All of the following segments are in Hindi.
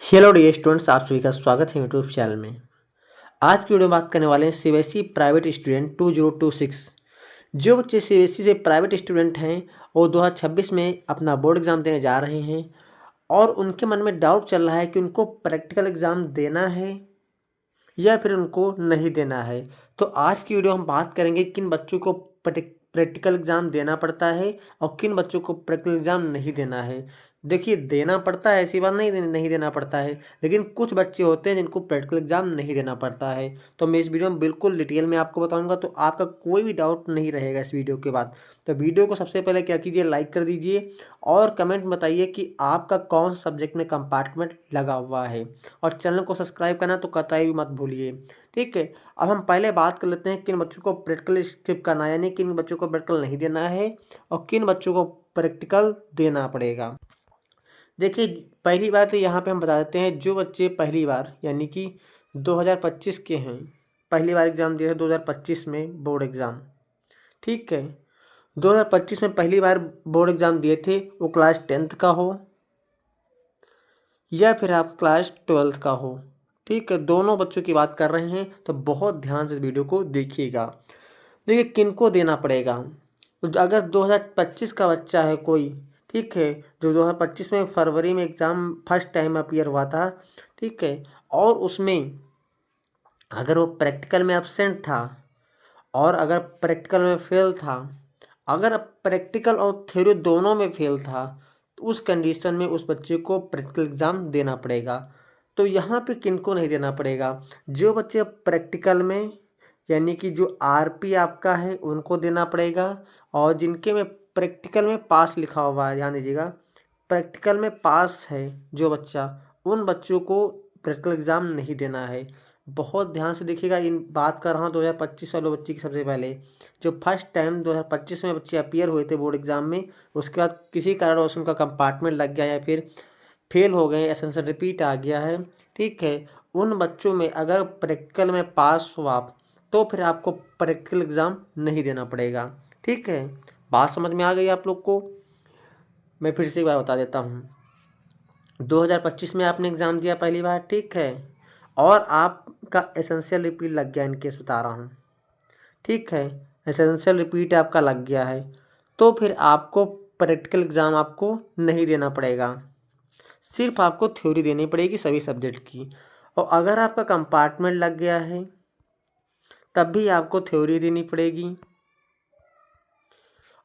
हेलो डियर स्टूडेंट्स, आप सभी का स्वागत है यूट्यूब चैनल में। आज की वीडियो में बात करने वाले हैं सीबीएसई प्राइवेट स्टूडेंट 2026। जो बच्चे सीबीएसई से प्राइवेट स्टूडेंट हैं वो 2026 में अपना बोर्ड एग्ज़ाम देने जा रहे हैं और उनके मन में डाउट चल रहा है कि उनको प्रैक्टिकल एग्ज़ाम देना है या फिर उनको नहीं देना है। तो आज की वीडियो हम बात करेंगे किन बच्चों को प्रैक्टिकल एग्ज़ाम देना पड़ता है और किन बच्चों को प्रैक्टिकल एग्ज़ाम नहीं देना है। देखिए, देना पड़ता है ऐसी बात नहीं देना पड़ता है, लेकिन कुछ बच्चे होते हैं जिनको प्रैक्टिकल एग्ज़ाम नहीं देना पड़ता है। तो मैं इस वीडियो में बिल्कुल डिटेल में आपको बताऊंगा, तो आपका कोई भी डाउट नहीं रहेगा इस वीडियो के बाद। तो वीडियो को सबसे पहले क्या कीजिए, लाइक कर दीजिए और कमेंट बताइए कि आपका कौन सा सब्जेक्ट में कंपार्टमेंट लगा हुआ है, और चैनल को सब्सक्राइब करना तो कतई भी मत भूलिए। ठीक है, अब हम पहले बात कर लेते हैं किन बच्चों को प्रैक्टिकल स्किप करना है, यानी किन बच्चों को प्रैक्टिकल नहीं देना है और किन बच्चों को प्रैक्टिकल देना पड़ेगा। देखिए, पहली बात तो यहाँ पे हम बता देते हैं, जो बच्चे पहली बार यानी कि 2025 के हैं, पहली बार एग्ज़ाम दिए थे 2025 में बोर्ड एग्ज़ाम। ठीक है, 2025 में पहली बार बोर्ड एग्ज़ाम दिए थे, वो क्लास 10th का हो या फिर आप क्लास 12th का हो। ठीक है, दोनों बच्चों की बात कर रहे हैं, तो बहुत ध्यान से वीडियो को देखिएगा। देखिए, किनको देना पड़ेगा। तो अगर 2025 का बच्चा है कोई, ठीक है, जो 2025 में फरवरी में एग्ज़ाम फर्स्ट टाइम अपीयर हुआ था, ठीक है, और उसमें अगर वो प्रैक्टिकल में एब्सेंट था और अगर प्रैक्टिकल में फेल था, अगर प्रैक्टिकल और थ्योरी दोनों में फेल था, तो उस कंडीशन में उस बच्चे को प्रैक्टिकल एग्ज़ाम देना पड़ेगा। तो यहाँ पे किनको नहीं देना पड़ेगा, जो बच्चे प्रैक्टिकल में यानी कि जो आरपी आपका है उनको देना पड़ेगा, और जिनके में प्रैक्टिकल में पास लिखा हुआ है, ध्यान दीजिएगा, प्रैक्टिकल में पास है जो बच्चा, उन बच्चों को प्रैक्टिकल एग्ज़ाम नहीं देना है। बहुत ध्यान से देखिएगा, इन बात कर रहा हूँ 2025 वाले बच्चे की। सबसे पहले जो फर्स्ट टाइम 2025 में बच्चे अपीयर हुए थे बोर्ड एग्ज़ाम में, उसके बाद किसी कारणवश उनका कंपार्टमेंट लग गया या फिर फेल हो गए, एसेंशियल रिपीट आ गया है, ठीक है, उन बच्चों में अगर प्रैक्टिकल में पास हो आप, तो फिर आपको प्रैक्टिकल एग्ज़ाम नहीं देना पड़ेगा। ठीक है, बात समझ में आ गई आप लोग को। मैं फिर से एक बार बता देता हूँ, 2025 में आपने एग्ज़ाम दिया पहली बार, ठीक है, और आपका एसेंशियल रिपीट लग गया, इन केस बता रहा हूँ, ठीक है, एसेंशियल रिपीट आपका लग गया है, तो फिर आपको प्रैक्टिकल एग्ज़ाम आपको नहीं देना पड़ेगा, सिर्फ आपको थ्योरी देनी पड़ेगी सभी सब्जेक्ट की। और अगर आपका कंपार्टमेंट लग गया है तब भी आपको थ्योरी देनी पड़ेगी,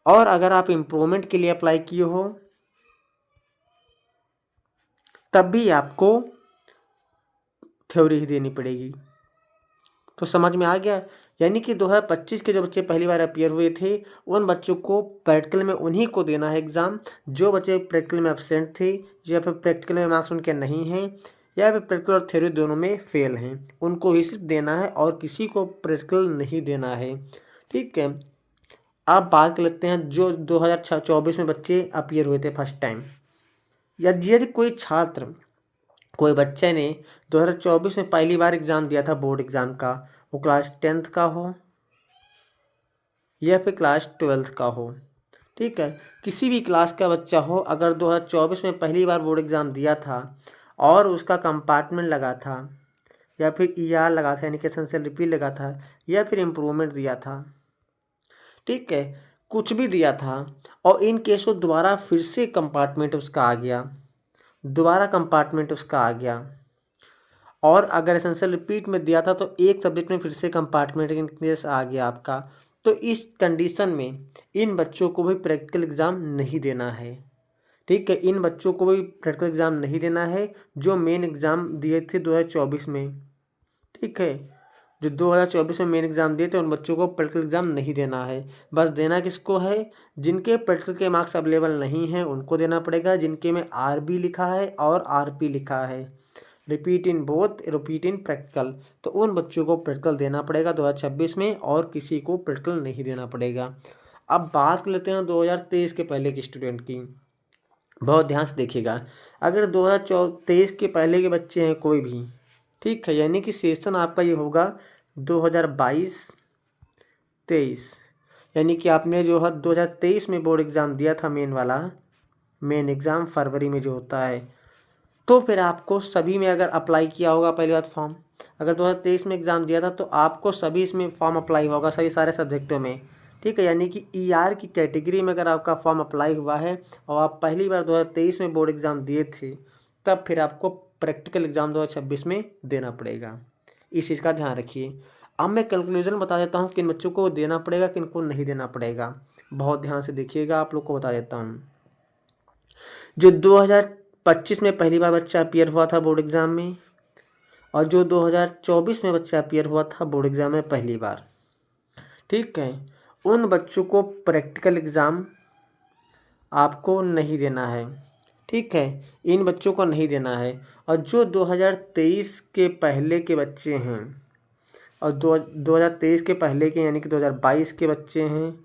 और अगर आप इम्प्रूवमेंट के लिए अप्लाई किए हो तब भी आपको थ्योरी ही देनी पड़ेगी। तो समझ में आ गया, यानी कि 2025 के जो बच्चे पहली बार अपीयर हुए थे, उन बच्चों को प्रैक्टिकल में उन्हीं को देना है एग्ज़ाम, जो बच्चे प्रैक्टिकल में एब्सेंट थे या फिर प्रैक्टिकल में मार्क्स उनके नहीं हैं या फिर प्रैक्टिकल और थ्योरी दोनों में फेल हैं, उनको ही सिर्फ देना है और किसी को प्रैक्टिकल नहीं देना है। ठीक है, अब बात कर लेते हैं जो 2024 में बच्चे अपीयर हुए थे फर्स्ट टाइम। यदि कोई छात्र, कोई बच्चे ने 2024 में पहली बार एग्ज़ाम दिया था बोर्ड एग्ज़ाम का, वो क्लास 10th का हो या फिर क्लास 12th का हो, ठीक है, किसी भी क्लास का बच्चा हो, अगर 2024 में पहली बार बोर्ड एग्ज़ाम दिया था और उसका कंपार्टमेंट लगा था या फिर ईआर लगा था, यानी कि एसेंशियल रिपीट लगा था या फिर इम्प्रूवमेंट दिया था, ठीक है, कुछ भी दिया था, और इन केसों दोबारा फिर से कंपार्टमेंट उसका आ गया, दोबारा कंपार्टमेंट उसका आ गया, और अगर एसेंशियल रिपीट में दिया था तो एक सब्जेक्ट में फिर से कंपार्टमेंट केस आ गया आपका, तो इस कंडीशन में इन बच्चों को भी प्रैक्टिकल एग्ज़ाम नहीं देना है। ठीक है, इन बच्चों को भी प्रैक्टिकल एग्ज़ाम नहीं देना है जो मेन एग्ज़ाम दिए थे 2024 में। ठीक है, जो 2024 में मेन एग्ज़ाम दिए थे उन बच्चों को प्रैक्टिकल एग्ज़ाम नहीं देना है। बस देना किसको है, जिनके प्रैक्टिकल के मार्क्स अवेलेबल नहीं हैं उनको देना पड़ेगा, जिनके में आरबी लिखा है और आरपी लिखा है, repeat in both, repeat in practical, तो उन बच्चों को प्रैक्टिकल देना पड़ेगा 2026 में, और किसी को प्रैक्टिकल नहीं देना पड़ेगा। अब बात कर लेते हैं 2023 के पहले के स्टूडेंट की। बहुत ध्यान से देखिएगा, अगर 2023 के पहले के बच्चे हैं कोई भी, ठीक है, यानी कि सेशन आपका ये होगा 2022-23, यानी कि आपने जो है 2023 में बोर्ड एग्ज़ाम दिया था, मेन वाला, मेन एग्ज़ाम फरवरी में जो होता है, तो फिर आपको सभी में अगर अप्लाई किया होगा पहली बात फॉर्म, अगर 2023 में एग्ज़ाम दिया था तो आपको सभी इसमें फॉर्म अप्लाई होगा, सभी सारे सब्जेक्टों में, ठीक है। यानी कि ER की कैटेगरी में अगर आपका फॉर्म अप्लाई हुआ है और आप पहली बार 2023 में बोर्ड एग्ज़ाम दिए थे, तब फिर आपको प्रैक्टिकल एग्ज़ाम 2026 में देना पड़ेगा। इस चीज़ का ध्यान रखिए। अब मैं कंक्लूजन बता देता हूँ किन बच्चों को देना पड़ेगा, किन को नहीं देना पड़ेगा। बहुत ध्यान से देखिएगा, आप लोग को बता देता हूँ। जो 2025 में पहली बार बच्चा अपीयर हुआ था बोर्ड एग्ज़ाम में, और जो 2024 में बच्चा अपीयर हुआ था बोर्ड एग्ज़ाम में पहली बार, ठीक है, उन बच्चों को प्रैक्टिकल एग्ज़ाम आपको नहीं देना है, ठीक है। इन बच्चों को नहीं देना है। और जो 2023 के पहले के बच्चे हैं और 2023 के पहले के यानी कि 2022 के बच्चे हैं,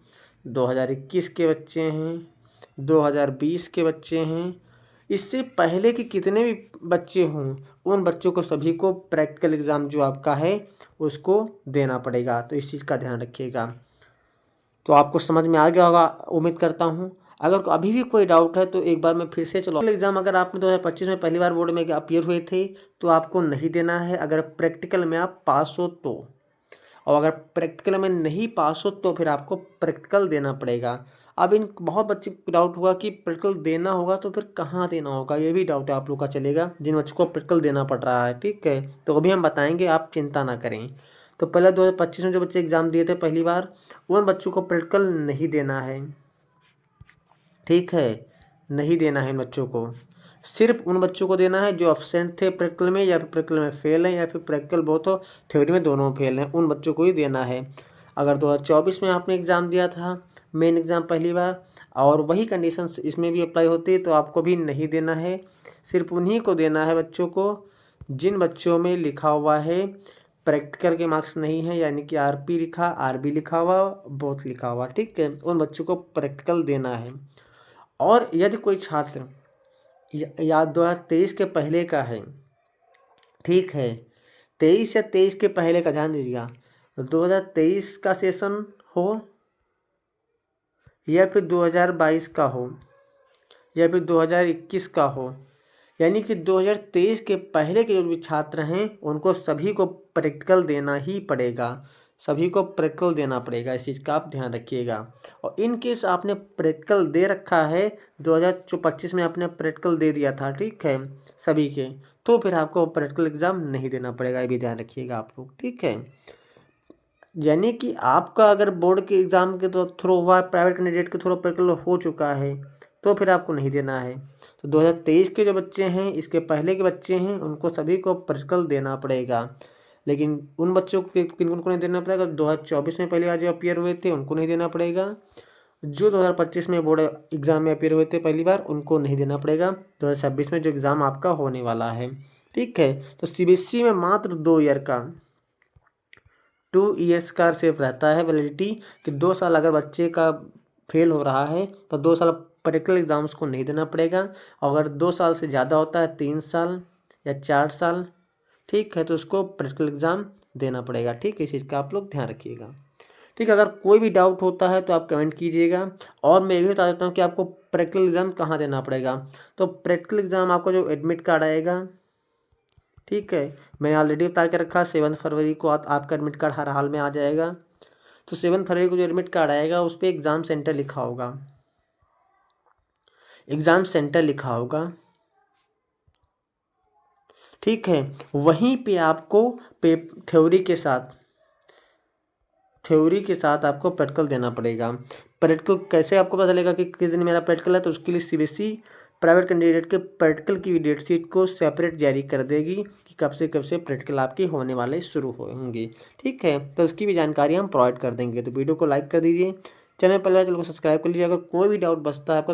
2021 के बच्चे हैं, 2020 के बच्चे हैं, इससे पहले के कितने भी बच्चे हों, उन बच्चों को सभी को प्रैक्टिकल एग्ज़ाम जो आपका है उसको देना पड़ेगा। तो इस चीज़ का ध्यान रखिएगा। तो आपको समझ में आ गया होगा, उम्मीद करता हूँ। अगर अभी भी कोई डाउट है तो एक बार मैं फिर से चलो एग्ज़ाम अगर आपने 2025 में पहली बार बोर्ड में अपीयर हुए थे तो आपको नहीं देना है, अगर प्रैक्टिकल में आप पास हो तो। और अगर प्रैक्टिकल में नहीं पास हो तो फिर आपको प्रैक्टिकल देना पड़ेगा। अब इन बहुत बच्चे को डाउट हुआ कि प्रैक्टिकल देना होगा तो फिर कहाँ देना होगा, ये भी डाउट आप लोग का चलेगा जिन बच्चों को प्रैक्टिकल देना पड़ रहा है, ठीक है। तो अभी हम बताएंगे, आप चिंता ना करें। तो पहले 2025 में जो बच्चे एग्ज़ाम दिए थे पहली बार, उन बच्चों को प्रैक्टिकल नहीं देना है, ठीक है, नहीं देना है इन बच्चों को। सिर्फ उन बच्चों को देना है जो एब्सेंट थे प्रैक्टिकल में, या फिर प्रैक्टिकल में फेल हैं, या फिर प्रैक्टिकल बहुत हो थ्योरी में दोनों फेल हैं, उन बच्चों को ही देना है। अगर 2024 में आपने एग्ज़ाम दिया था मेन एग्ज़ाम पहली बार और वही कंडीशंस इसमें भी अप्लाई होती है तो आपको भी नहीं देना है। सिर्फ उन्हीं को देना है बच्चों को जिन बच्चों में लिखा हुआ है प्रैक्टिकल के मार्क्स नहीं है, यानी कि RP लिखा, RB लिखा हुआ, बोथ लिखा हुआ, ठीक है, उन बच्चों को प्रैक्टिकल देना है। और यदि कोई छात्र या 2023 के पहले का है, ठीक है, 23 या 23 के पहले का ध्यान दीजिएगा, 2023 का सेशन हो या फिर 2022 का हो या फिर 2021 का हो, यानी कि 2023 के पहले के जो भी छात्र हैं उनको सभी को प्रैक्टिकल देना ही पड़ेगा, सभी को प्रैक्टिकल देना पड़ेगा। इस चीज़ का आप ध्यान रखिएगा। और इन केस आपने प्रैक्टिकल दे रखा है, 2025 में आपने प्रैक्टिकल दे दिया था, ठीक है, सभी के, तो फिर आपको प्रैक्टिकल एग्ज़ाम नहीं देना पड़ेगा, ये भी ध्यान रखिएगा आप लोग, ठीक है। यानी कि आपका अगर बोर्ड के एग्ज़ाम के तो थ्रू हुआ, प्राइवेट कैंडिडेट के थ्रू प्रैक्टिकल हो चुका है तो फिर आपको नहीं देना है। तो 2023 के जो बच्चे हैं, इसके पहले के बच्चे हैं, उनको सभी को प्रैक्टिकल देना पड़ेगा। लेकिन उन बच्चों को किन को नहीं देना पड़ेगा, 2024 में पहली बार जो अपीयर हुए थे उनको नहीं देना पड़ेगा। जो 2025 में बोर्ड एग्ज़ाम में अपीयर हुए थे पहली बार उनको नहीं देना पड़ेगा। 2026 में जो एग्ज़ाम आपका होने वाला है, ठीक है। तो CBSE में मात्र 2 ईयर का 2 ईयर्स का सिर्फ रहता है वैलिडिटी, कि 2 साल अगर बच्चे का फेल हो रहा है तो 2 साल प्रैक्टिकल एग्ज़ाम्स को नहीं देना पड़ेगा। अगर 2 साल से ज़्यादा होता है, 3 साल या 4 साल, ठीक है, तो उसको प्रैक्टिकल एग्ज़ाम देना पड़ेगा, ठीक है। इस चीज़ का आप लोग ध्यान रखिएगा, ठीक है। अगर कोई भी डाउट होता है तो आप कमेंट कीजिएगा। और मैं ये भी बता देता हूँ कि आपको प्रैक्टिकल एग्ज़ाम कहाँ देना पड़ेगा। तो प्रैक्टिकल एग्ज़ाम आपको जो एडमिट कार्ड आएगा, ठीक है, मैंने ऑलरेडी बता के रखा, 7 फरवरी को आपका एडमिट कार्ड हर हाल में आ जाएगा। तो 7 फरवरी को जो एडमिट कार्ड आएगा उस पर एग्ज़ाम सेंटर लिखा होगा, एग्ज़ाम सेंटर लिखा होगा, ठीक है। वहीं पे आपको थ्योरी के साथ आपको प्रैक्टिकल देना पड़ेगा। प्रैक्टिकल कैसे आपको पता चलेगा कि किस दिन मेरा प्रैक्टिकल है, तो उसके लिए CBSE प्राइवेट कैंडिडेट के प्रैक्टिकल की डेट शीट को सेपरेट जारी कर देगी कि कब से प्रैक्टिकल आपके होने वाले शुरू होंगे, ठीक है। तो उसकी भी जानकारी हम प्रोवाइड कर देंगे। तो वीडियो को लाइक कर दीजिए, चैनल पर चैनल को सब्सक्राइब कर लीजिए। अगर कोई भी डाउट बचता है आपको